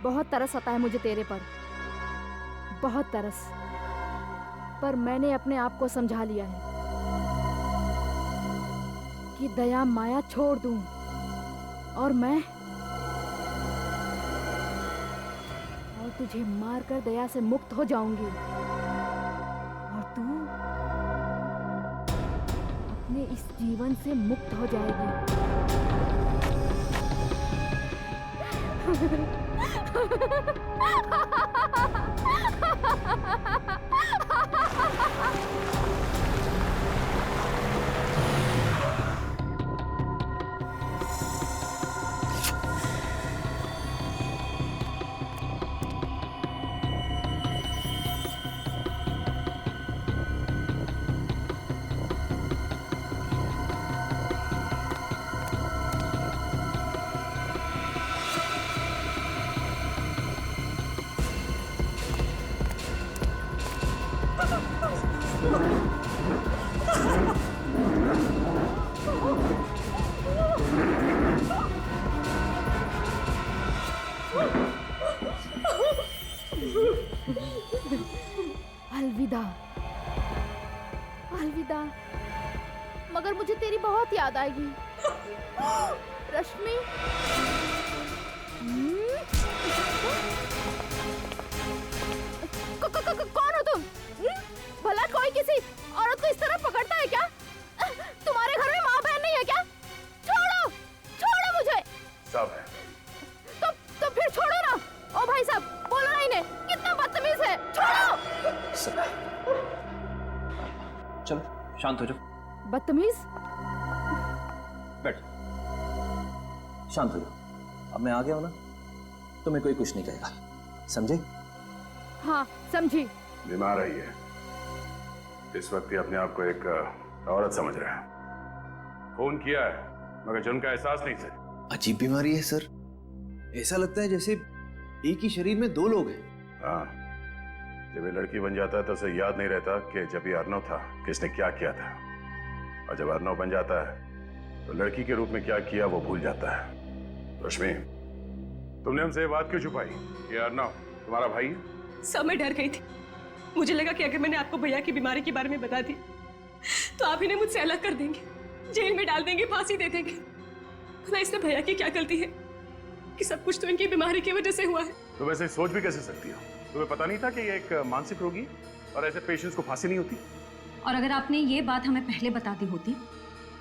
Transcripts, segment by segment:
बहुत तरस आता है मुझे तेरे पर, बहुत तरस। पर मैंने अपने आप को समझा लिया है कि दया माया छोड़ दूं और तुझे मारकर दया से मुक्त हो जाऊंगी और तू अपने इस जीवन से मुक्त हो जाएगी। अलविदा, अलविदा। मगर मुझे तेरी बहुत याद आएगी रश्मि। कौन हो तुम? भला कोई किसी औरत को इस तरह पकड़ता है क्या? तुम्हारे घर में माँ बहन नहीं है क्या? छोड़ो, छोड़ो मुझे। सब है। तो फिर छोड़ो ना। ओ भाई साहब, बोलो ना इन्हें, कितना बदतमीज है। छोड़ो। चलो शांत हो जाओ। बदतमीज? बैठ, शांत हो जाओ। अब मैं आ गया हूं ना, तुम्हें कोई कुछ नहीं कहेगा, समझे? हाँ समझी। बीमार रही है, इस वक्त ही अपने आप को एक औरत समझ रहा है। फोन किया है मगर जुर्म का एहसास नहीं से। अजीब बीमारी है सर, ऐसा लगता है जैसे एक ही शरीर में दो लोग हैं। हाँ, जब ये लड़की बन जाता है तो उसे याद नहीं रहता कि जब ये अर्नव था किसने क्या किया था, और जब अर्नव बन जाता है तो लड़की के रूप में क्या किया वो भूल जाता है। रश्मि, तुमने हमसे ये बात क्यों छुपाई कि अर्नव तुम्हारा भाई है? सब मैं डर गई थी। मुझे लगा कि अगर मैंने आपको भैया की बीमारी के बारे में बता दी तो आप इन्हें मुझसे अलग कर देंगे, जेल में डाल देंगे, फांसी दे देंगे। भला इसमें भैया की क्या गलती है कि सब कुछ तो इनकी बीमारी की वजह से हुआ है। तो वैसे सोच भी कैसे सकती हो? तुम्हें पता नहीं था कि ये एक मानसिक रोगी और ऐसे पेशेंट्स को फांसी नहीं होती? और अगर आपने ये बात हमें पहले बता दी होती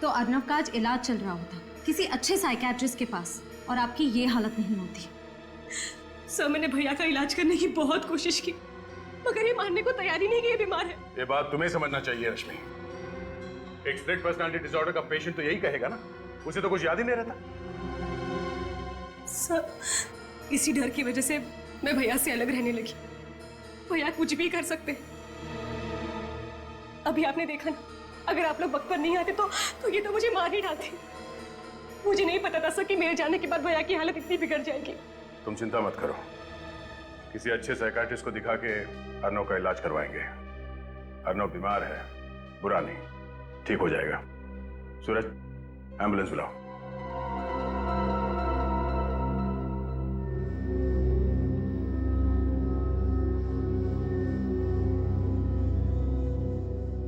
तो अर्नव का आज इलाज चल रहा होता किसी अच्छे साइकियाट्रिस्ट के पास, और आपकी ये हालत नहीं होती। सर, मैंने भैया का इलाज करने की बहुत कोशिश की मगर ये मानने को तैयार ही नहीं कि ये बीमार है। ये बात तुम्हें समझना चाहिए रश्मि। एक स्प्लिट पर्सनालिटी डिसऑर्डर का पेशेंट तो यही कहेगा ना, उसे तो कुछ याद ही नहीं रहता। सर, इसी डर की वजह से मैं भैया से अलग रहने लगी। भैया कुछ भी कर सकते हैं। अभी आपने देखा ना, अगर आप लोग वक्त पर नहीं आते तो ये तो मुझे मार ही डालते। मुझे नहीं पता था सर कि मेरे जाने के बाद भैया की हालत इतनी बिगड़ जाएगी। तुम चिंता मत करो, किसी अच्छे साइकियाट्रिस्ट को दिखा के अर्नव का इलाज करवाएंगे। अर्नव बीमार है, बुरा नहीं, ठीक हो जाएगा। सूरज, एम्बुलेंस बुलाओ।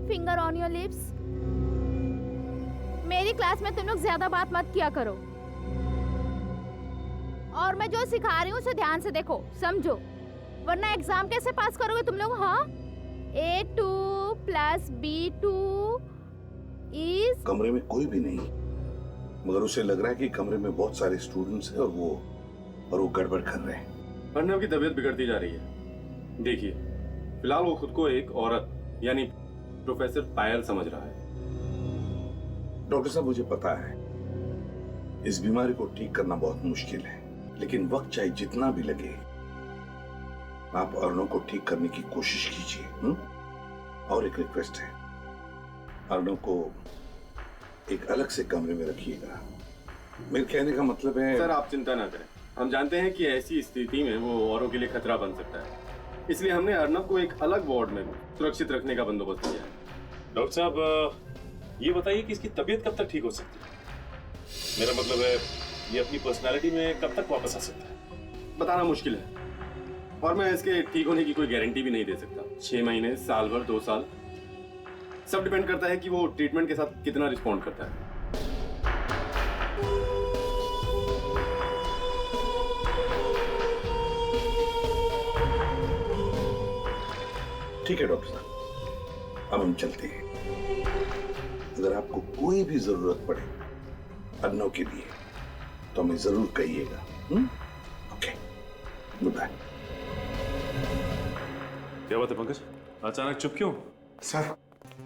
Finger on your lips. मेरी क्लास में तुम लोग ज्यादा बात मत किया करो, और मैं जो सिखा रही हूँ उसे ध्यान से देखो, समझो, वरना एग्जाम कैसे पास करोगे तुम लोग? हाँ, A2 + B2 इज। कमरे में कोई भी नहीं, मगर उसे लग रहा है कि कमरे में बहुत सारे स्टूडेंट्स हैं और वो गड़बड़ कर रहे हैं। अर्नव की तबीयत बिगड़ती जा रही है। देखिए, फिलहाल वो खुद को एक औरत यानी प्रोफेसर पायल समझ रहा है। डॉक्टर साहब, मुझे पता है इस बीमारी को ठीक करना बहुत मुश्किल है, लेकिन वक्त चाहे जितना भी लगे आप अर्नव को ठीक करने की कोशिश कीजिए। और एक रिक्वेस्ट है, अर्नव को एक अलग से कमरे में रखिएगा। मेरे कहने का मतलब है। सर, आप चिंता ना करें, हम जानते हैं कि ऐसी स्थिति में वो औरों के लिए खतरा बन सकता है, इसलिए हमने अर्नव को एक अलग वार्ड में सुरक्षित रखने का बंदोबस्त किया है। डॉक्टर साहब, ये बताइए कि इसकी तबीयत कब तक ठीक हो सकती है? मेरा मतलब है, ये अपनी पर्सनालिटी में कब तक वापस आ सकता है? बताना मुश्किल है, और मैं इसके ठीक होने की कोई गारंटी भी नहीं दे सकता। 6 महीने, साल भर, 2 साल, सब डिपेंड करता है कि वो ट्रीटमेंट के साथ कितना रिस्पॉन्ड करता है। ठीक है डॉक्टर साहब, अब हम चलते हैं। अगर आपको कोई भी जरूरत पड़े अर्नव के लिए तो हमें जरूर कहिएगा। Okay, goodbye. क्या बात है पंकज, अचानक चुप क्यों? सर,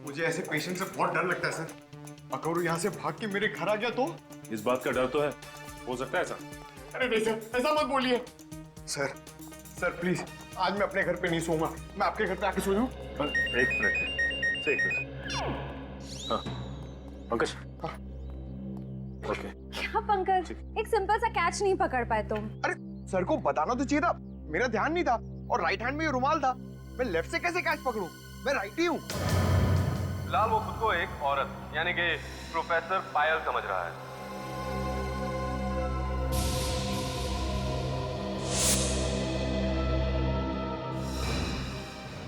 मुझे ऐसे पेशेंट से बहुत डर लगता है सर। अगर वो यहाँ से भाग के मेरे घर आ गया तो? इस बात का डर तो है, हो सकता है ऐसा। अरे नहीं सर, ऐसा मत बोलिए। सर प्लीज, आज मैं अपने घर पे नहीं सोऊंगा। मैं आपके घर पे आके सो जाऊं? एक मिनट। हाँ पंकज। हाँ। ओके। हाँ पंकज, एक सिंपल सा कैच नहीं पकड़ पाए तुम। अरे सर को बताना तो चाहिए था, मेरा ध्यान नहीं था। और राइट हैंड में ये रुमाल था, मैं लेफ्ट से कैसे कैच पकड़ूं? मैं राइट ही हूँ। फिलहाल वो खुद को एक औरत यानी कि प्रोफेसर पायल समझ रहा है।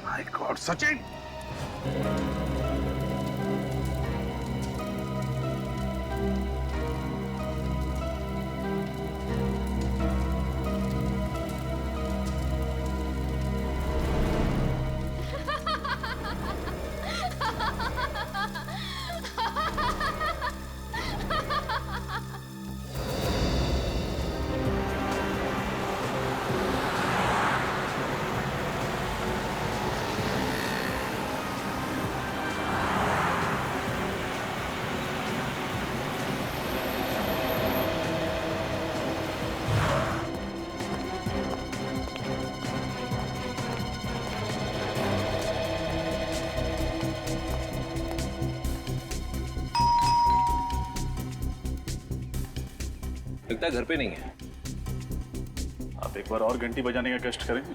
माय गॉड सचिन, लगता है घर पे नहीं है। आप एक बार और घंटी बजाने का कष्ट करेंगे?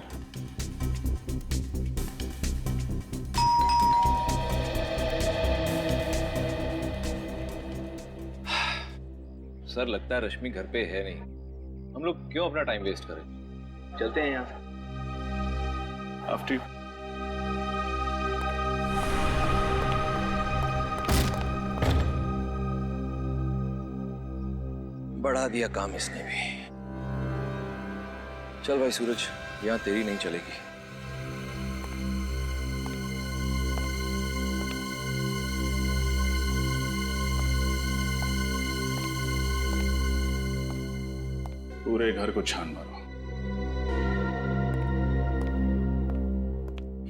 सर लगता है रश्मि घर पे है नहीं। हम लोग क्यों अपना टाइम वेस्ट करें, चलते हैं यहाँ से। After you. बढ़ा दिया काम इसने भी। चल भाई सूरज, यहाँ तेरी नहीं चलेगी। पूरे घर को छान मारो।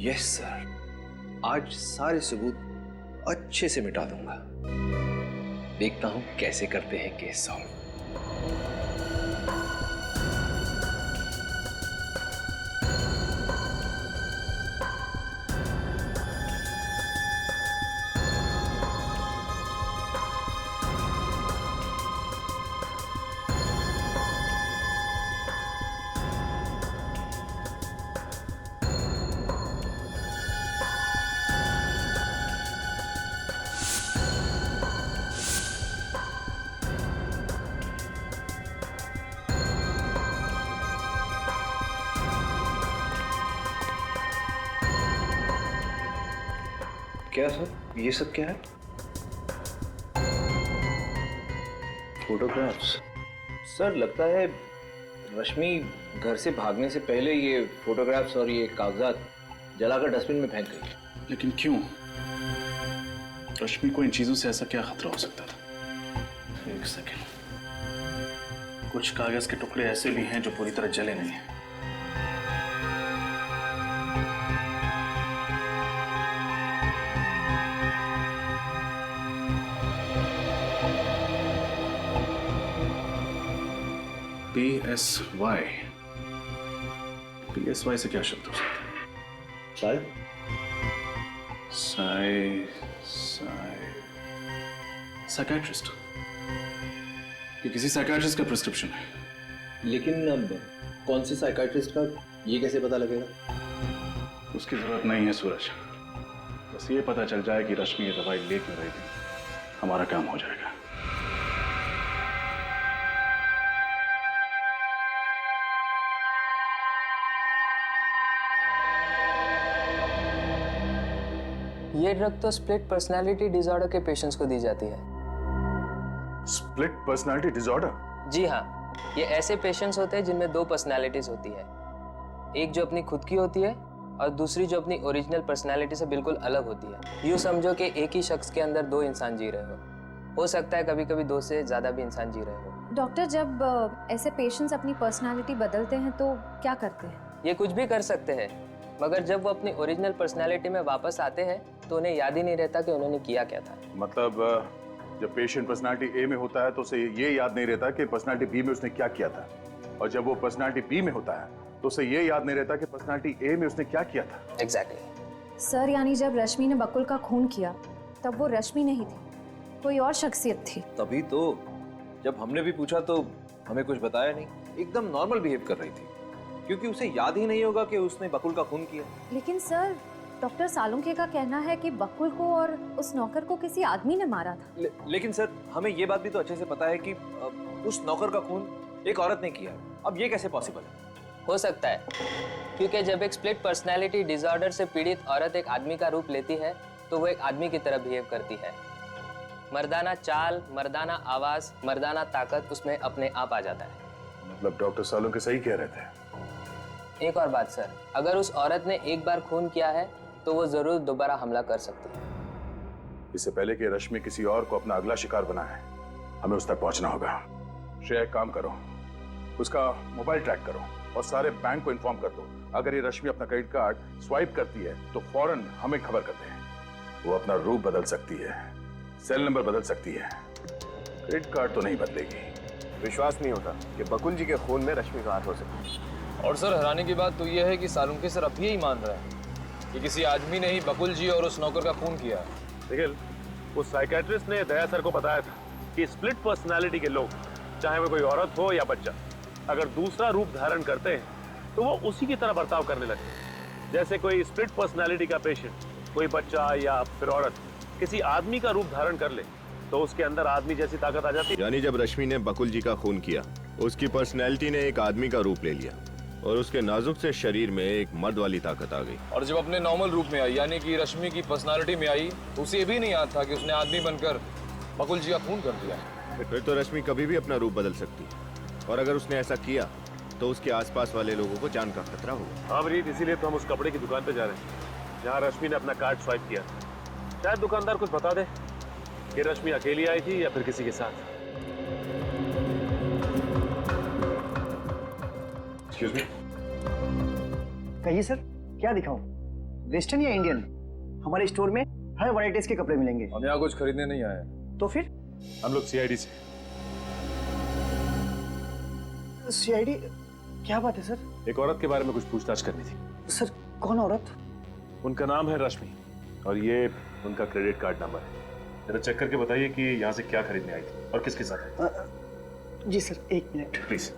यस सर, आज सारे सबूत अच्छे से मिटा दूंगा। देखता हूं कैसे करते हैं केस सॉल्व। क्या सर, ये सब क्या है? फोटोग्राफ्स। सर लगता है रश्मि घर से भागने से पहले ये फोटोग्राफ्स और ये कागजात जलाकर डस्टबिन में फेंक गई। लेकिन क्यों? रश्मि को इन चीजों से ऐसा क्या खतरा हो सकता था? एक सेकेंड, कुछ कागज के टुकड़े ऐसे भी हैं जो पूरी तरह जले नहीं हैं। PSY। PSY से क्या शब्द हो सकता है? साइकियाट्रिस्ट। ये किसी साइकियाट्रिस्ट का प्रिस्क्रिप्शन है। लेकिन अब कौन से साइकियाट्रिस्ट का, ये कैसे पता लगेगा? उसकी जरूरत नहीं है सूरज, बस ये पता चल जाए कि रश्मि ये दवाई ले क्यों रही थी, हमारा काम हो जाएगा। ये ड्रग तो स्प्लिट पर्सनालिटी डिसऑर्डर के पेशेंट्स को दी जाती है। Split personality disorder? जी हाँ, ये ऐसे पेशेंट्स होते हैं जिनमें दो पर्सनालिटीज होती है, एक जो अपनी खुद की होती है और दूसरी जो अपनी ओरिजिनल पर्सनालिटी से बिल्कुल अलग होती है। यूँ समझो कि एक ही शख्स के अंदर दो इंसान जी रहे हो सकता है कभी कभी दो से ज़्यादा भी इंसान जी रहे हो। डॉक्टर, जब ऐसे पेशेंट्स अपनी पर्सनालिटी बदलते हैं तो क्या करते हैं? ये कुछ भी कर सकते हैं, मगर जब वो अपनी ओरिजिनल पर्सनालिटी में वापस आते हैं तो उन्हें याद ही नहीं रहता कि उन्होंने किया क्या था। मतलब जब पेशेंट पर्सनालिटी ए में होता है तो उसे ये याद नहीं रहता कि पर्सनालिटी बी में उसने क्या किया था, और जब वो पर्सनालिटी बी में होता है तो उसे ये याद नहीं रहता कि पर्सनालिटी ए में उसने क्या किया था। एग्जैक्टली। सर, यानी जब रश्मि ने बकुल का खून किया तब वो रश्मि नहीं थी, कोई और शख्सियत थी। तभी तो जब हमने भी पूछा तो हमें कुछ बताया नहीं, एकदम नॉर्मल बिहेव कर रही थी, क्योंकि उसे याद ही नहीं होगा कि उसने बकुल का खून किया। लेकिन सर, डॉक्टर सालुंखे का कहना है कि बकुल को और उस नौकर को किसी आदमी ने मारा था। लेकिन सर, हमें ये बात भी तो अच्छे से पता है कि उस नौकर का खून एक औरत ने किया। अब ये कैसे पॉसिबल है? हो सकता है क्योंकि जब एक स्प्लिट पर्सनैलिटी डिसऑर्डर से पीड़ित औरत एक आदमी का रूप लेती है तो वो एक आदमी की तरह बिहेव करती है। मर्दाना चाल, मर्दाना आवाज, मर्दाना ताकत उसमें अपने आप आ जाता है। मतलब डॉक्टर सालुंखे सही कह रहे थे। एक और बात सर, अगर उस औरत ने एक बार खून किया है तो वो जरूर दोबारा हमला कर सकती है। इससे पहले कि रश्मि किसी और को अपना अगला शिकार बनाए, हमें उस तक पहुंचना होगा। श्रेया, एक काम करो, उसका मोबाइल ट्रैक करो और सारे बैंक को इन्फॉर्म कर दो। अगर ये रश्मि अपना क्रेडिट कार्ड स्वाइप करती है तो फौरन हमें खबर कर दें। वो अपना रूप बदल सकती है, सेल नंबर बदल सकती है, क्रेडिट कार्ड तो नहीं बदलेगी। विश्वास नहीं होता कि बकुल जी के खून में रश्मि का हाथ हो सकता। और सर, हैरानी की बात तो यह है कि सालुंखे सर अब भी यही मान रहे हैं कि किसी आदमी ने ही बकुल जी और उस नौकर का खून किया है। निखिल, उस साइकेट्रिस्ट ने दया सर को बताया था कि स्प्लिट पर्सनालिटी के लोग, चाहे वो कोई औरत हो या बच्चा, अगर दूसरा रूप धारण करते हैं तो वो उसी की तरह बर्ताव करने लगते हैं। जैसे कोई स्प्लिट पर्सनालिटी का पेशेंट, कोई बच्चा या फिर औरत किसी आदमी का रूप धारण कर ले तो उसके अंदर आदमी जैसी ताकत आ जाती है। यानी जब रश्मि ने बकुल जी का खून किया, उसकी पर्सनैलिटी ने एक आदमी का रूप ले लिया और उसके नाजुक से शरीर में एक मर्द वाली ताकत आ गई। और जब अपने नॉर्मल रूप में आई, यानी कि रश्मि की पर्सनालिटी में आई, तो उसे भी नहीं याद था कि उसने आदमी बनकर बकुल जी का खून कर दिया। फिर तो रश्मि कभी भी अपना रूप बदल सकती है, और अगर उसने ऐसा किया तो उसके आसपास वाले लोगों को जान का खतरा होगा। हाँ अमरीत, इसीलिए तो हम उस कपड़े की दुकान पे जा रहे हैं जहाँ रश्मि ने अपना कार्ड स्वाइप किया। शायद दुकानदार कुछ बता दे कि रश्मि अकेली आई थी या फिर किसी के साथ। एक्सक्यूज मी, कहिए सर, क्या दिखाऊं? वेस्टर्न या इंडियन? हमारे स्टोर में हर वैरायटीज के कपड़े मिलेंगे। हम यहाँ कुछ खरीदने नहीं आए। तो फिर? हम लोग सीआईडी से। सीआईडी? क्या बात है सर? एक औरत के बारे में कुछ पूछताछ करनी थी। सर, कौन औरत? उनका नाम है रश्मि और ये उनका क्रेडिट कार्ड नंबर है। जरा चेक करके बताइए कि यहाँ से क्या खरीदने आई थी और किसके साथ है। जी सर, एक मिनट प्लीज।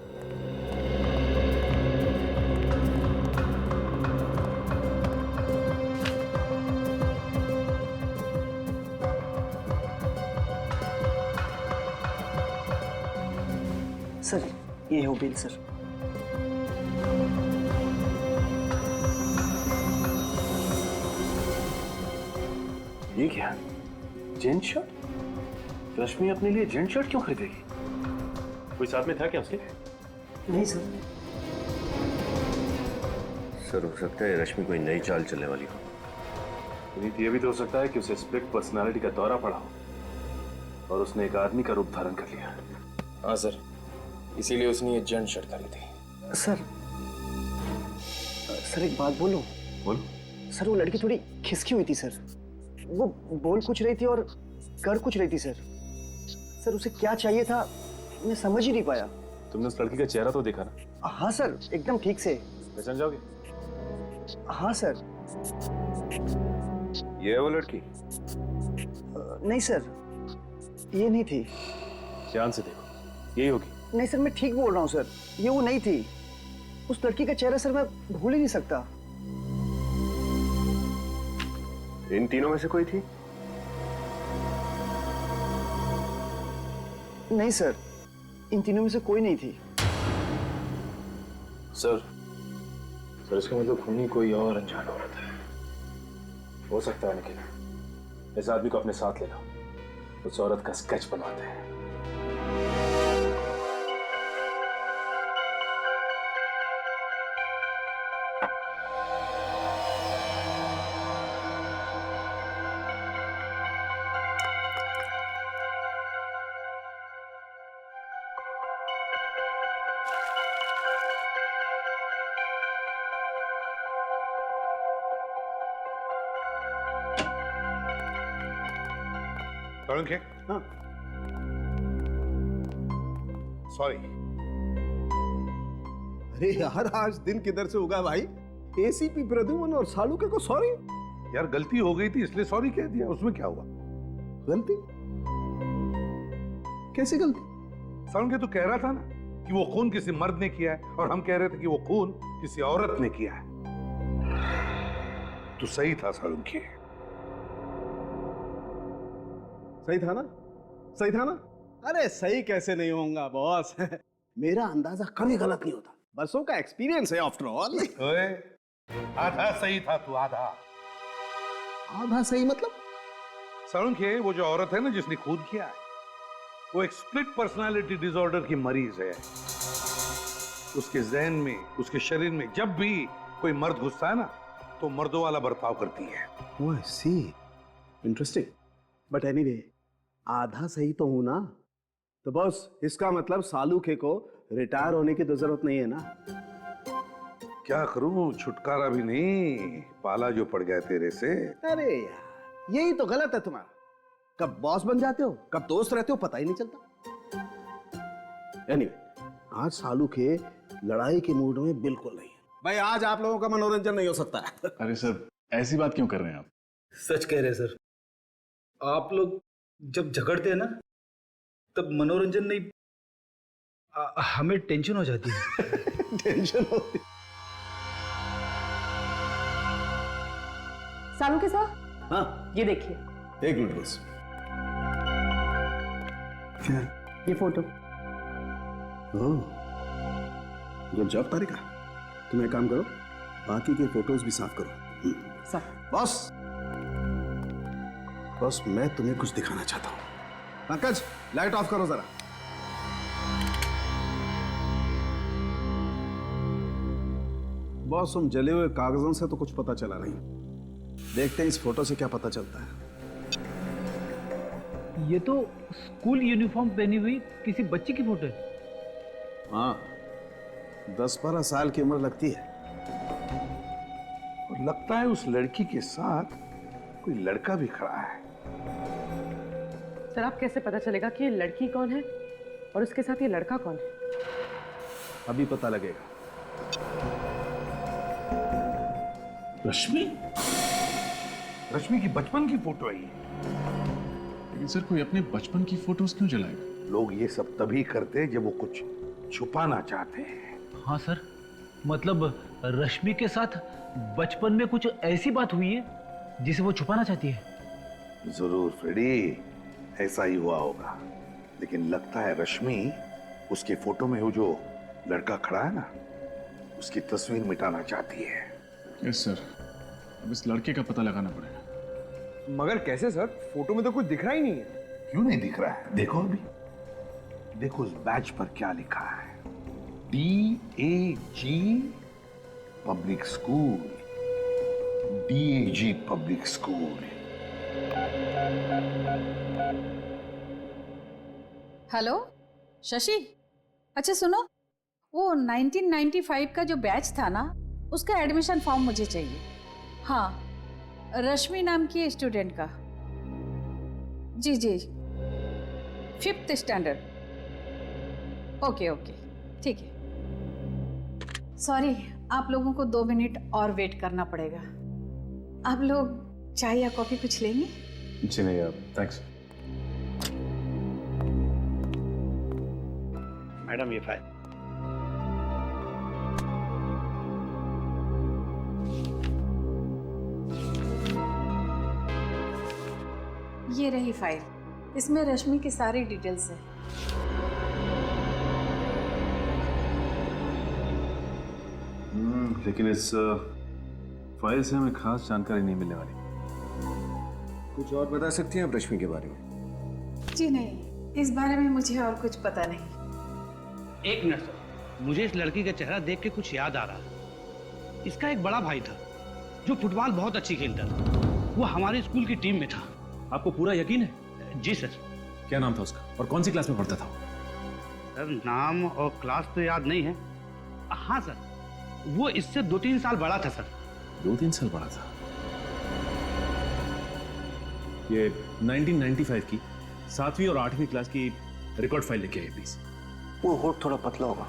सर, ये हो बिल सर। ये क्या? Gent shirt? रश्मि अपने लिए जेंट शर्ट क्यों खरीदेगी? कोई साथ में था क्या उसके? नहीं सर। सर, हो सकता है रश्मि कोई नई चाल चलने वाली हो। ये भी तो हो सकता है कि उसे स्प्लिट पर्सनालिटी का दौरा पड़ा हो और उसने एक आदमी का रूप धारण कर लिया। हाँ सर, इसीलिए उसने ये जेंट शर्ट खरीदी। सर, एक बात बोलूं? बोलो। सर, वो लड़की थोड़ी खिसकी हुई थी सर। वो बोल कुछ रही थी और कर कुछ रही थी सर। सर, उसे क्या चाहिए था मैं समझ ही नहीं पाया। तुमने उस लड़की का चेहरा तो देखा ना? हाँ सर, एकदम ठीक से। पहचान जाओगे? हाँ सर। ये है वो लड़की? नहीं सर, ये नहीं थी। ध्यान से देखो, यही होगी। नहीं सर, मैं ठीक बोल रहा हूँ सर, ये वो नहीं थी। उस लड़की का चेहरा सर मैं भूल ही नहीं सकता। इन तीनों में से कोई थी? नहीं सर, इन तीनों में से कोई नहीं थी। सर, इसका मतलब खूनी कोई और अनजान औरत है। हो सकता है निखिल। इस आदमी को अपने साथ ले लो, उस औरत का स्केच बनवाते हैं। हाँ। सॉरी। अरे यार, आज दिन किधर से उगा भाई? एसीपी प्रद्युमन और सालुके को सॉरी? यार गलती हो गई थी इसलिए सॉरी कह दिया, उसमें क्या हुआ? गलती? कैसी गलती? सालुके तो कह रहा था ना कि वो खून किसी मर्द ने किया है, और हम कह रहे थे कि वो खून किसी औरत ने किया है। तो सही था सालुके। सही था ना? सही था ना? अरे सही कैसे नहीं होगा बॉस? मेरा अंदाजा कभी गलत नहीं होता, बरसों का एक्सपीरियंस है आफ्टर ऑल। आधा सही था तू, आधा। आधा सही मतलब? सालुके, वो जो औरत है ना जिसने खून किया है, वो एक स्प्लिट पर्सनालिटी डिसऑर्डर की मरीज है। उसके जहन में, उसके शरीर में जब भी कोई मर्द घुसता है ना, तो मर्दों वाला बर्ताव करती है। ओह आई सी, इंटरेस्टिंग। बट एनीवे, आधा सही तो हूं ना? तो बॉस, इसका मतलब सालुके को रिटायर होने की तो जरूरत नहीं है ना? क्या करूं, छुटकारा भी नहीं, पाला जो पड़ गया तेरे से। अरे यार, यही तो गलत है तुम्हारा। कब बॉस बन जाते हो, कब दोस्त रहते हो, पता ही नहीं चलता। एनीवे, आज सालुके लड़ाई के मूड में बिल्कुल नहीं है। भाई, आज आप लोगों का मनोरंजन नहीं हो सकता है। अरे सर, ऐसी बात क्यों कर रहे हैं आप? सच कह रहे हैं सर। आप लोग जब झगड़ते हैं ना, तब मनोरंजन नहीं, हमें टेंशन हो जाती है। टेंशन होती। सालुके साहब, हाँ, ये देखिए। एक मिनट बस। क्या? ये फोटो। गुड जॉब तारिका। तुम एक काम करो, बाकी के फोटोज भी साफ करो। सर। बस मैं तुम्हें कुछ दिखाना चाहता हूँ। पंकज, लाइट ऑफ करो जरा। बॉस, हम जले हुए कागजों से तो कुछ पता चला नहीं। देखते हैं इस फोटो से क्या पता चलता है। ये तो स्कूल यूनिफॉर्म पहनी हुई किसी बच्ची की फोटो है। हाँ, 10-12 साल की उम्र लगती है। और लगता है उस लड़की के साथ कोई लड़का भी खड़ा है। सर, आप कैसे पता चलेगा कि ये लड़की कौन है और उसके साथ ये लड़का कौन है? अभी पता लगेगा। रश्मि? रश्मि की बचपन की फोटो है ये। लेकिन सर, कोई अपने बचपन की फोटोज क्यों जलाएगा? लोग ये सब तभी करते जब वो कुछ छुपाना चाहते हैं। हाँ सर, मतलब रश्मि के साथ बचपन में कुछ ऐसी बात हुई है जिसे वो छुपाना चाहती है। जरूर फ्रेडी, ऐसा ही हुआ होगा। लेकिन लगता है रश्मि उसके फोटो में वो जो लड़का खड़ा है ना, उसकी तस्वीर मिटाना चाहती है। यस सर, अब इस लड़के का पता लगाना पड़ेगा। मगर कैसे सर? फोटो में तो कुछ दिख रहा ही नहीं है। क्यों नहीं दिख रहा है? देखो अभी, देखो उस बैच पर क्या लिखा है। DAG public school, DAG public school. Hello Shashi, अच्छा सुनो, वो 1995 का जो बैच था ना, उसका एडमिशन फॉर्म मुझे चाहिए। हाँ, रश्मि नाम की स्टूडेंट का। जी जी, 5th स्टैंडर्ड। ओके ओके, ठीक है। सॉरी, आप लोगों को 2 मिनट और वेट करना पड़ेगा। आप लोग चाय या कॉफी कुछ लेंगे? जी नहीं यार, थैंक्स। मैडम, ये फाइल। ये रही फाइल, इसमें रश्मि की सारी डिटेल्स है। लेकिन इस फाइल से हमें खास जानकारी नहीं मिलने वाली। कुछ और बता सकती हैं आप रश्मि के बारे में? जी नहीं, इस बारे में मुझे और कुछ पता नहीं। एक मिनट सर, मुझे इस लड़की का चेहरा देख के कुछ याद आ रहा है। इसका एक बड़ा भाई था जो फुटबॉल बहुत अच्छी खेलता था। वो हमारे स्कूल की टीम में था। आपको पूरा यकीन है? जी सर। क्या नाम था उसका और कौन सी क्लास में पढ़ता था? सर नाम और क्लास तो याद नहीं है। हाँ सर, वो इससे 2-3 साल बड़ा था सर। 2-3 साल बड़ा था। ये 1995 की 7वीं और 8वीं क्लास की रिकॉर्ड फाइल लेके आइए प्लीज। वो होठ थोड़ा पतला होगा।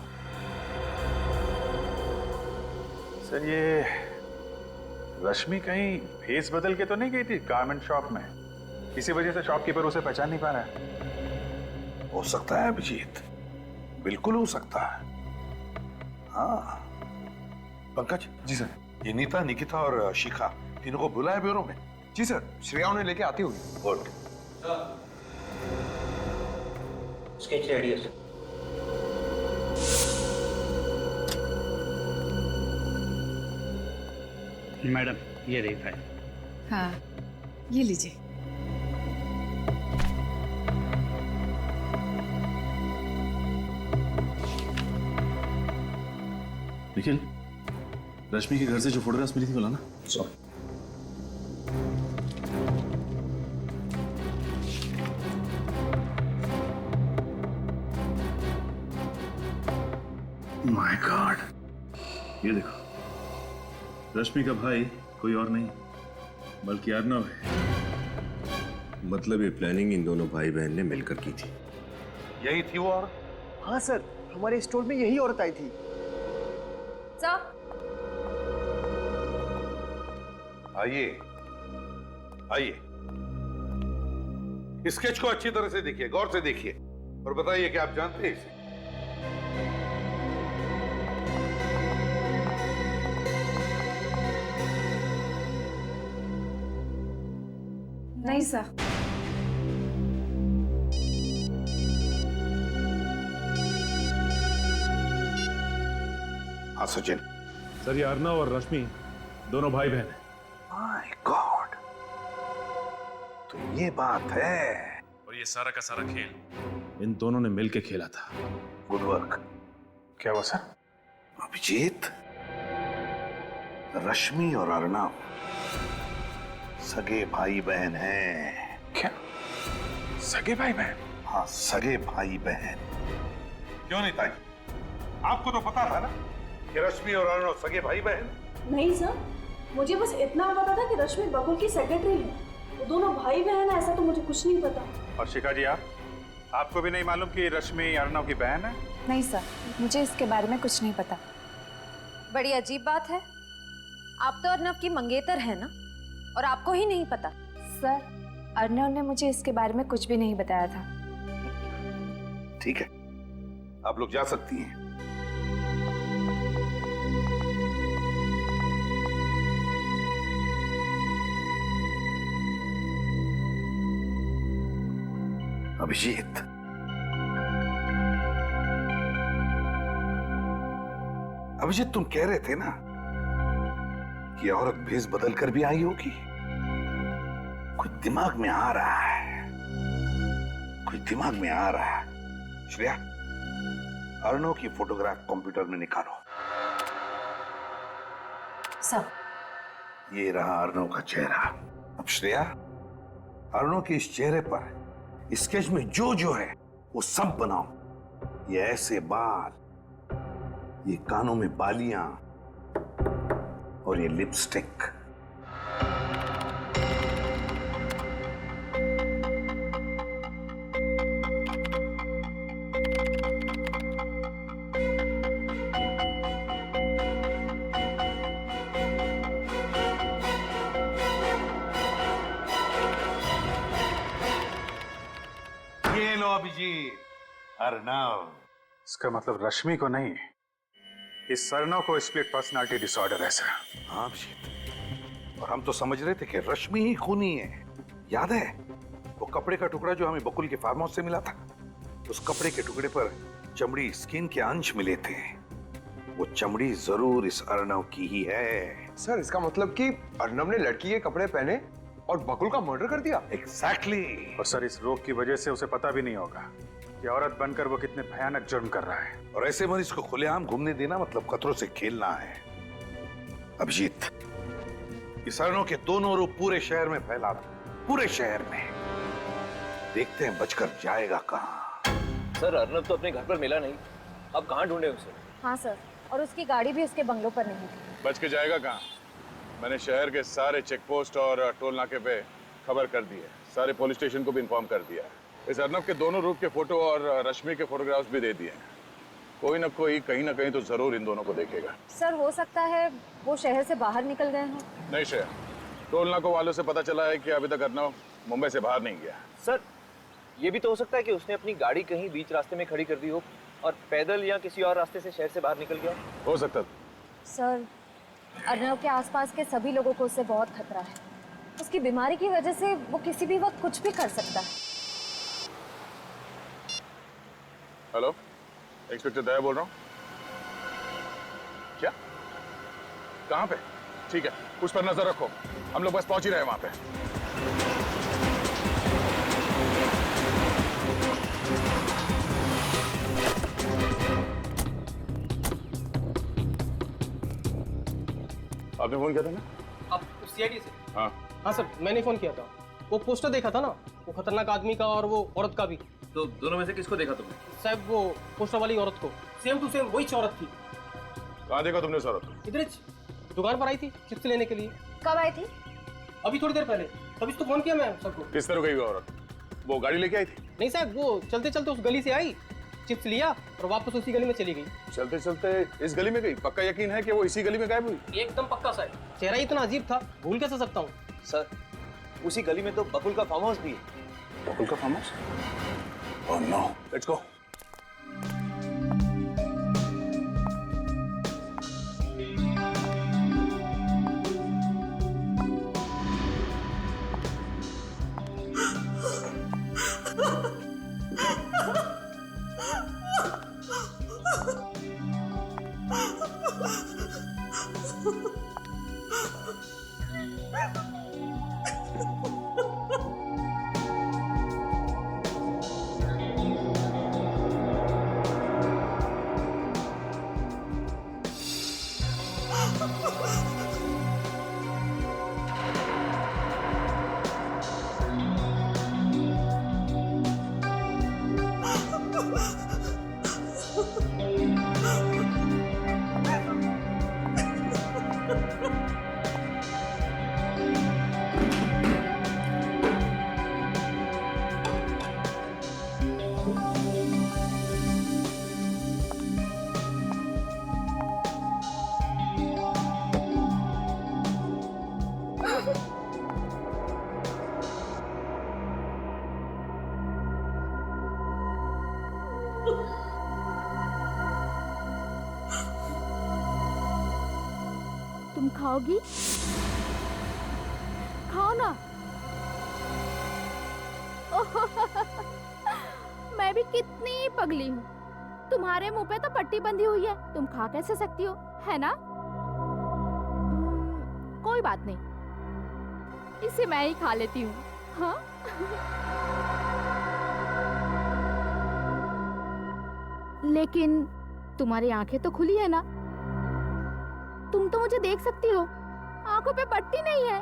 सर ये रश्मि कहीं फेस बदल के तो नहीं गई थी गारमेंट शॉप में? किसी वजह से शॉपकीपर उसे पहचान नहीं पा रहा है। हो सकता है अभिजीत, बिल्कुल हो सकता है। हाँ पंकज। जी सर। ये नीता, निकिता और शिखा तीनों को बुलाया ब्यूरो में? जी सर, श्रेया उन्हें लेके आती होगी। गुड। स्केच रेडी है सर। मैडम ये रही फाइल। हाँ, ये लीजिए। निखिल, रश्मि के घर से जो फोटोग्राफ्स मिली थी बोला ना? सॉरी। माय गॉड, ये देखो, रश्मि का भाई कोई और नहीं बल्कि अर्नव है। मतलब ये प्लानिंग इन दोनों भाई बहन ने मिलकर की थी। यही थी वो औरत? हाँ सर, हमारे स्टोर में यही औरत आई थी। सर आइए आइए, स्केच को अच्छी तरह से देखिए, गौर से देखिए और बताइए कि आप जानते हैं इसे? नहीं सर। हाँ सचिन। सर ये अर्नव और रश्मि दोनों भाई बहन हैं। माय गॉड, तो ये बात है। और ये सारा का सारा खेल इन दोनों ने मिलके खेला था। Good work. क्या हुआ सर? अभिजीत, रश्मि और अर्नव सगे भाई बहन हैं। क्या सगे भाई बहन? हाँ, सगे भाई बहन। क्यों नहीं ताई, आपको तो पता था ना कि रश्मि और अर्नव सगे भाई बहन? नहीं सर, मुझे बस इतना पता था कि रश्मि बकुल की सेक्रेटरी है। वो दोनों भाई बहन है ऐसा तो मुझे कुछ नहीं पता। और शिखा जी आपको भी नहीं मालूम कि रश्मि अर्नव की बहन है? नहीं सर, मुझे इसके बारे में कुछ नहीं पता। बड़ी अजीब बात है, आप तो अर्नव की मंगेतर है ना, और आपको ही नहीं पता? सर, अर्नव ने मुझे इसके बारे में कुछ भी नहीं बताया था। ठीक है, आप लोग जा सकती हैं। अभिजीत, अभिजीत तुम कह रहे थे ना कि औरत भेष बदल कर भी आई होगी। कुछ दिमाग में आ रहा है, कुछ दिमाग में आ रहा है। श्रेया, अर्नव की फोटोग्राफ कंप्यूटर में निकालो। सर, ये रहा अर्नव का चेहरा। अब श्रेया, अर्नव के इस चेहरे पर स्केच में जो जो है वो सब बनाओ। ये ऐसे बाल, ये कानों में बालियां और ये लिपस्टिक। ये लो अभिजीत, अर्नव। इसका मतलब रश्मि को नहीं, इस अर्नव को स्प्लिट पर्सनालिटी डिसऑर्डर है सर। हाँ अभिजीत, और हम तो समझ रहे थे कि रश्मि ही खूनी है। याद है वो कपड़े का टुकड़ा जो हमें बकुल के फार्म हाउस से मिला था? उस कपड़े के टुकड़े पर चमड़ी, स्किन के अंश मिले थे। वो चमड़ी जरूर इस अर्नव की ही है। सर इसका मतलब कि अर्नव ने लड़की के कपड़े पहने और बकुल का मर्डर कर दिया। एग्जैक्टली। और सर इस रोग की वजह से उसे पता भी नहीं होगा कि औरत बनकर वो कितने भयानक जुर्म कर रहा है। और ऐसे मरीज को खुलेआम घूमने देना मतलब खतरों से खेलना है। अभिजीत, इस अर्णव के दोनों रूप पूरे शहर में फैला दो, पूरे शहर में। देखते हैं बचकर जाएगा कहां। सर अर्नब तो अपने घर पर मिला नहीं, अब कहां ढूंढे उसे? हाँ सर, और उसकी गाड़ी भी उसके बंगलों पर नहीं थी। बच के जाएगा कहाँ? मैंने शहर के सारे चेक पोस्ट और टोल नाके पे खबर कर दी है, सारे पुलिस स्टेशन को भी इन्फॉर्म कर दिया है। इस अर्नब के दोनों रूप के फोटो और रश्मि के फोटोग्राफ्स भी दे दिए हैं। कोई ना कोई कहीं ना कहीं तो जरूर इन दोनों को देखेगा। सर हो सकता है वो शहर से बाहर निकल गए हों। नहीं श्रेया, टोल नाकों वालों से पता चला है कि अभी तक अर्नब मुंबई से बाहर नहीं गया। सर ये भी तो हो सकता है कि उसने अपनी गाड़ी कहीं बीच रास्ते में खड़ी कर दी हो और पैदल या किसी और रास्ते से शहर से बाहर निकल गया हो सकता। सर अर्नव के आसपास के सभी लोगों को उससे बहुत खतरा है। उसकी बीमारी की वजह से वो किसी भी वक्त कुछ भी कर सकता है। हेलो, इंस्पेक्टर दया बोल रहा हूँ। क्या? कहाँ पे? ठीक है, उस पर नजर रखो, हम लोग बस पहुंच ही रहे हैं वहां पे। आपने फोन किया था ना? आप सीआईडी से? हाँ हाँ सर, मैंने फोन किया था। वो पोस्टर देखा था ना, वो खतरनाक आदमी का और वो औरत का भी। तो दोनों में से किसको देखा तुमने? साहब वो पोस्टर वाली औरत को, सेम टू सेम वही औरत थी। कहाँ देखा तुमने उस औरत को? इधर दुकान पर आई थी चिप्स लेने के लिए। कब आई थी? अभी थोड़ी देर पहले, तभी तो फोन किया मैं सबको। किस तरह गई वो औरत? वो गाड़ी लेके आई थी? नहीं साहब, वो चलते चलते उस गली से आई, चिप्स लिया और वापस उसी गली में चली गई। चलते चलते इस गली में गई? पक्का यकीन है कि वो इसी गली में गायब हुई? एकदम पक्का साहब, चेहरा इतना अजीब था, भूल कैसे सकता हूँ। सर उसी गली में तो बकुल का फार्म हाउस भी है। बकुल का farm house? Oh no, let's go. तुम खाओगी? खाओ ना। मैं भी कितनी पगली हूँ, तुम्हारे मुंह पे तो पट्टी बंधी हुई है, तुम खा कैसे सकती हो, है ना? कोई बात नहीं, इसे मैं ही खा लेती हूँ। हाँ? लेकिन तुम्हारी आंखें तो खुली है ना, तुम तो मुझे देख सकती हो, आंखों पे पट्टी नहीं है,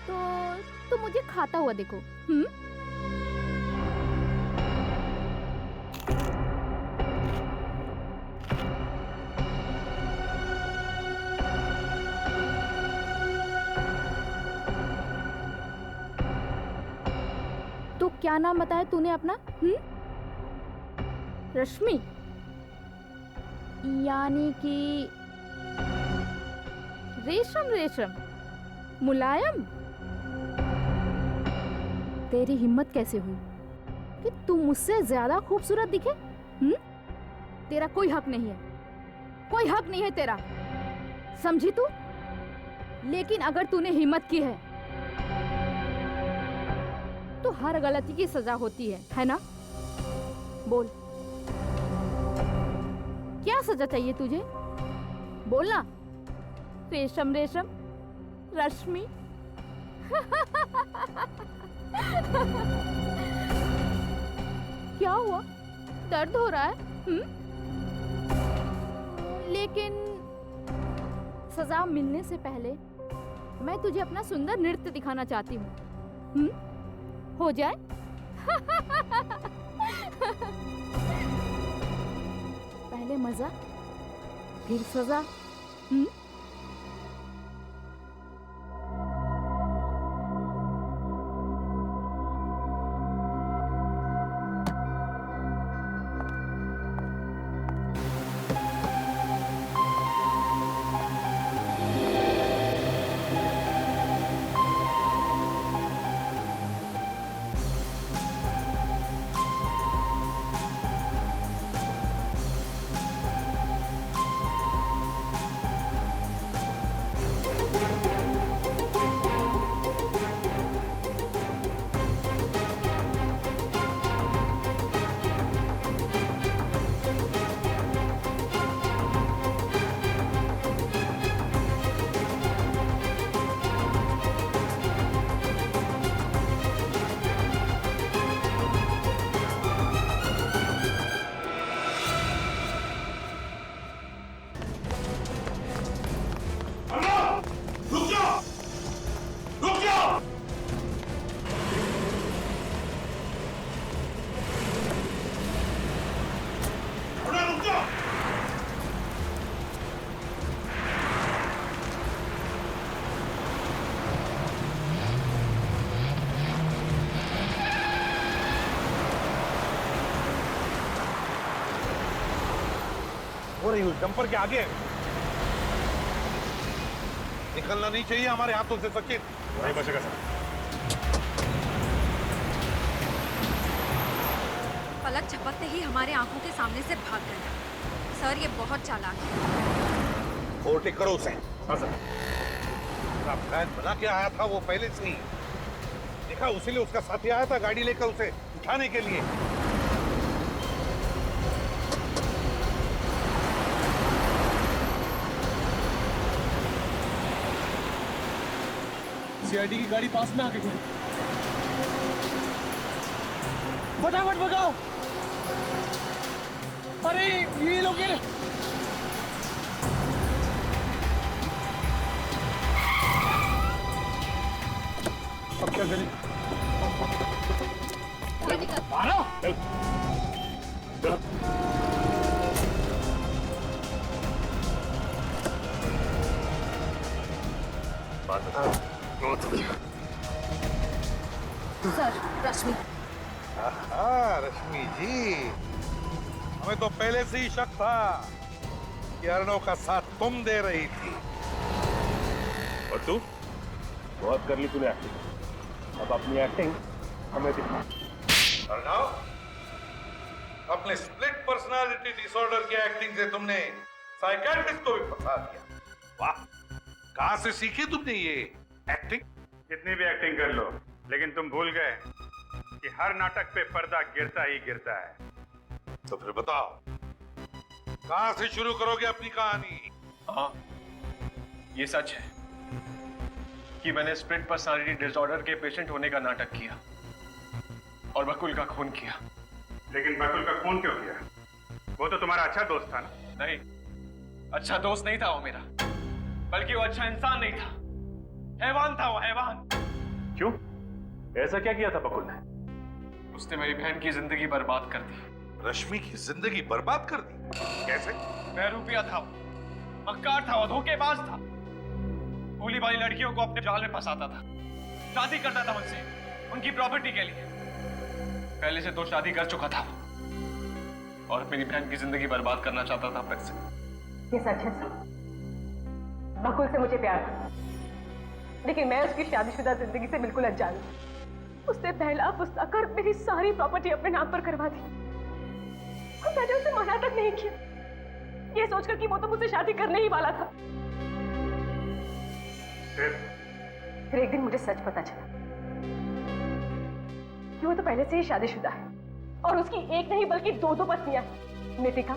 तो तुम मुझे खाता हुआ देखो। तो क्या नाम बताया तूने अपना? रश्मि, यानी कि रेशम रेशम, मुलायम। तेरी हिम्मत कैसे हुई कि तू मुझसे ज्यादा खूबसूरत दिखे? तेरा कोई हक नहीं है, कोई हक नहीं है तेरा, समझी तू? लेकिन अगर तूने हिम्मत की है तो हर गलती की सजा होती है ना? बोल, क्या सजा चाहिए तुझे? बोलना। रेशम रेशम, रश्मि, क्या हुआ? दर्द हो रहा है? लेकिन सजा मिलने से पहले मैं तुझे अपना सुंदर नृत्य दिखाना चाहती हूँ। हो जाए? पहले मजा, फिर सजा। हो रही हूँ डंपर के आगे निकलना नहीं चाहिए हमारे हाथों से सचिन। नहीं बचेगा सर। पलक झपकते ही हमारे आंखों के सामने से भाग गया। सर ये बहुत चालाक है। ओवरटेक करो उसे। हाँ सर। प्लान बना के आया था वो पहले से ही देखा, उसीलिए उसका साथी आया था गाड़ी लेकर उसे उठाने के लिए। सीआईडी की गाड़ी पास में आ गई है। फटाफट भगाओ। अरे ये लोग ये अब क्या करें? मारो। सर रश्मि। रश्मि जी, हमें तो पहले से ही शक था कि अर्णव का साथ तुम दे रही थी। और तू बहुत कर ली तूने एक्टिंग, अब अपनी एक्टिंग हमें दिखा। अर्णव, अपने स्प्लिट पर्सनालिटी डिसऑर्डर की एक्टिंग से तुमने साइकियाट्रिस्ट को भी फंसा दिया। वाह, कहां से सीखी तुमने ये एक्टिंग? कितनी भी एक्टिंग कर लो, लेकिन तुम भूल गए कि हर नाटक पे पर्दा गिरता ही गिरता है। तो फिर बताओ, कहां से शुरू करोगे अपनी कहानी? हाँ, ये सच है कि मैंने स्प्लिट पर्सनालिटी डिसऑर्डर के पेशेंट होने का नाटक किया और बकुल का खून किया। लेकिन बकुल का खून क्यों किया? वो तो तुम्हारा अच्छा दोस्त था ना? नहीं, अच्छा दोस्त नहीं था वो मेरा, बल्कि वो अच्छा इंसान नहीं था, हैवान था वो, हैवान। क्यों? ऐसा क्या किया था बकुल ने? उसने मेरी बहन की जिंदगी बर्बाद कर दी। रश्मि की जिंदगी बर्बाद कर दी? कैसे? बहरूपिया था वो, मक्कार था वो, धोखेबाज था, भोली भाली लड़कियों को अपने जाल में फंसाता था, शादी करता था मुझसे उनकी प्रॉपर्टी के लिए। पहले से 2 शादी कर चुका था वो और मेरी बहन की जिंदगी बर्बाद करना चाहता था फिर से। ये सच है सर, बकुल से मुझे प्यार था, लेकिन मैं उसकी शादीशुदा जिंदगी से बिल्कुल अनजान हूँ। उसने पहला फुसला कर मेरी सारी प्रॉपर्टी अपने नाम पर करवा दी और मैंने उसे मना तक नहीं किया, ये सोचकर कि वो तो मुझसे शादी करने ही वाला था। फिर एक दिन मुझे सच पता चला कि वो तो पहले से ही शादीशुदा है और उसकी एक नहीं बल्कि 2 पत्नियां हैं, नितिका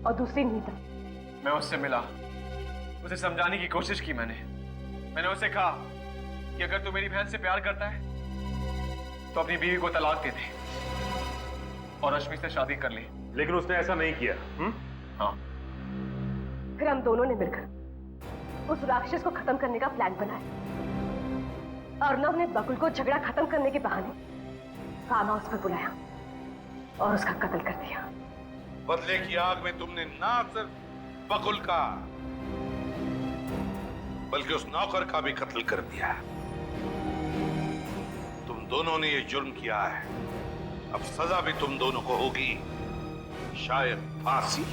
और दूसरी नीता। मैं उससे मिला, उसे समझाने की कोशिश की मैंने उसे कहा कि अगर तू मेरी बहन से प्यार करता है तो अपनी बीवी को तलाक दे दे और रश्मि से शादी कर ले। लेकिन उसने ऐसा नहीं किया। हाँ। फिर हम दोनों ने मिलकर उस राक्षस को खत्म करने का प्लान बनाया। अर्नव ने बकुल को झगड़ा खत्म करने के बहाने फार्म हाउस पर बुलाया और उसका कत्ल कर दिया। बदले की आग में तुमने ना सिर्फ बकुल का बल्कि उस नौकर का भी कत्ल कर दिया। तुम दोनों ने ये जुर्म किया है, अब सजा भी तुम दोनों को होगी, शायद फांसी।